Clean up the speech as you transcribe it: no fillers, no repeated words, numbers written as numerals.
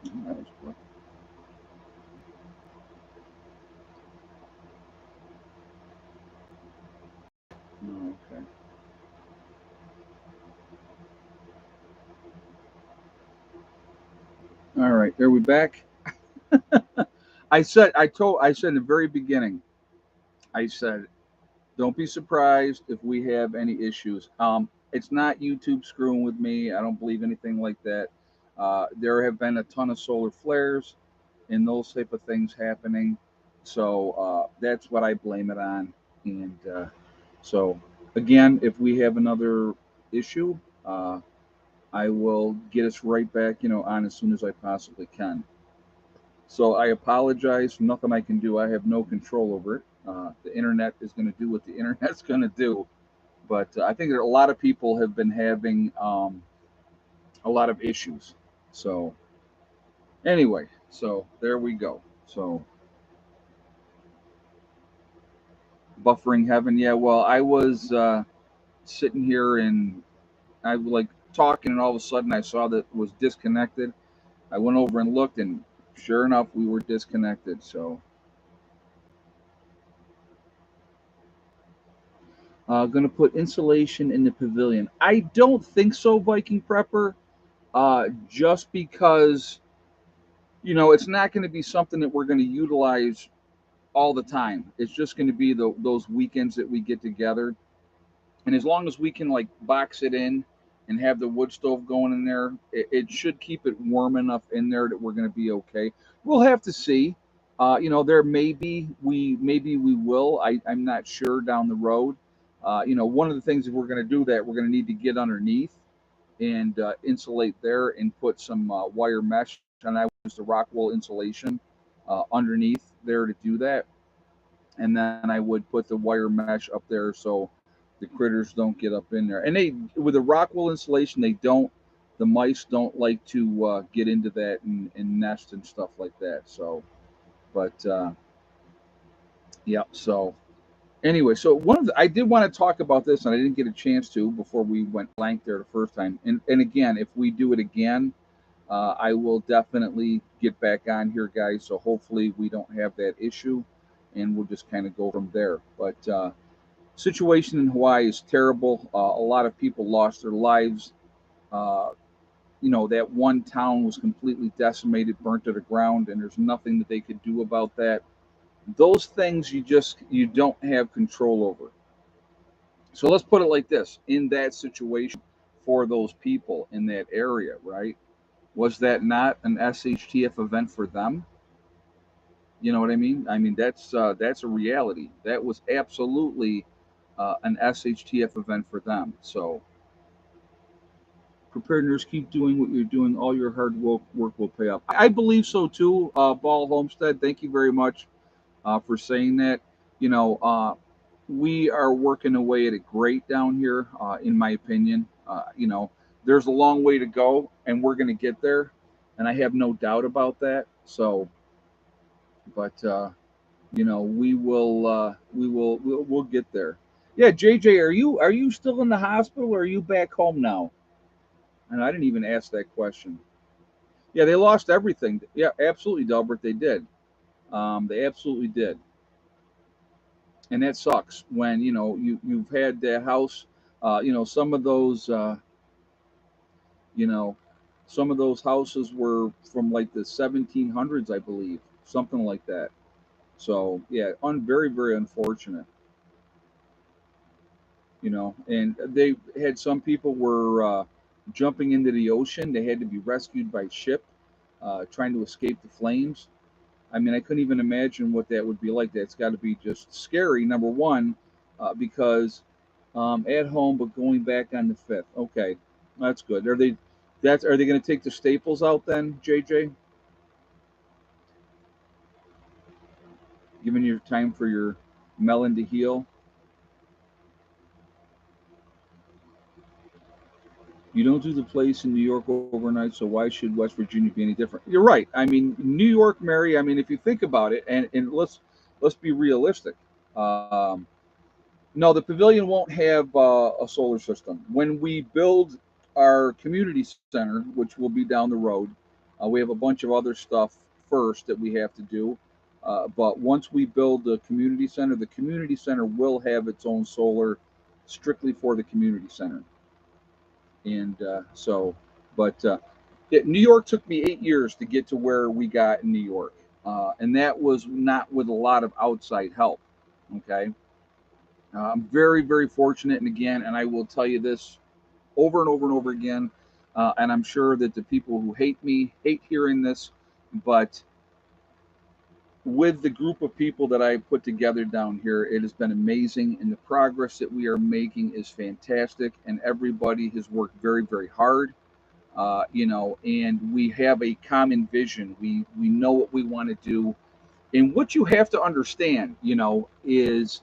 That was cool. Oh, okay. All right. Are we back? I said in the very beginning, I said, don't be surprised if we have any issues. It's not YouTube screwing with me. I don't believe anything like that. There have been a ton of solar flares and those type of things happening. So that's what I blame it on. And so, again, if we have another issue, uh, I will get us right back, on as soon as I possibly can. So I apologize. Nothing I can do. I have no control over it. The internet is going to do what the internet's going to do. But I think that a lot of people have been having a lot of issues. So anyway, so there we go. So buffering heaven. Yeah. Well, I was sitting here and I was like talking, and all of a sudden I saw that it was disconnected. I went over and looked, and sure enough, we were disconnected. So going to put insulation in the pavilion. I don't think so, Viking Prepper. Just because it's not going to be something that we're going to utilize all the time. It's just going to be those weekends that we get together, and as long as we can like box it in and have the wood stove going in there, it should keep it warm enough in there that we're going to be okay. We'll have to see. There maybe we will. I'm not sure down the road. One of the things if we're going to do that, we're going to need to get underneath and insulate there and put some wire mesh. And I use the rock wool insulation underneath there to do that. And then I would put the wire mesh up there so the critters don't get up in there. And they with the rock wool insulation, they don't. The mice don't like to get into that and nest and stuff like that. So, but yeah. So anyway, so I did want to talk about this, and I didn't get a chance to before we went blank there the first time. And again, if we do it again, I will definitely get back on here, guys. So hopefully we don't have that issue, and we'll just kind of go from there. But situation in Hawaii is terrible. A lot of people lost their lives. Uh, that one town was completely decimated, burnt to the ground, and there's nothing that they could do about that. Those things you don't have control over. So let's put it like this: in that situation for those people in that area, right? Was that not an SHTF event for them? You know what I mean? I mean that's a reality. That was absolutely an SHTF event for them. So preparedness, keep doing what you're doing. All your hard work will pay off. I believe so too. Ball Homestead, thank you very much for saying that. You know, we are working away at it great down here, in my opinion. There's a long way to go, and we're going to get there, and I have no doubt about that. So, but we'll get there. Yeah, JJ, are you still in the hospital, or are you back home now? And I didn't even ask that question. Yeah, they lost everything. Yeah, absolutely, Delbert. They did. They absolutely did, and that sucks when you've had that house. Some of those you know some of those houses were from like the 1700s, I believe, something like that. So yeah, very very unfortunate. And they had some people were jumping into the ocean. They had to be rescued by ship, trying to escape the flames. I mean, I couldn't even imagine what that would be like. That's got to be just scary. Number one, because at home, but going back on the fifth. Okay, that's good. Are they going to take the staples out then, JJ? Giving you time for your melon to heal. You don't do the place in New York overnight, so why should West Virginia be any different? You're right. I mean, New York, Mary. I mean, if you think about it, and let's be realistic. Um, no, the pavilion won't have a solar system. When we build our community center, which will be down the road, We have a bunch of other stuff first that we have to do. But once we build the community center will have its own solar strictly for the community center. And but New York took me 8 years to get to where we got in New York. And that was not with a lot of outside help. Okay. I'm very, very fortunate. And again, and I will tell you this over and over and over again. And I'm sure that the people who hate me hate hearing this, but with the group of people that I put together down here, it has been amazing, and the progress that we are making is fantastic. And everybody has worked very, very hard, and we have a common vision. We know what we want to do, and what you have to understand, is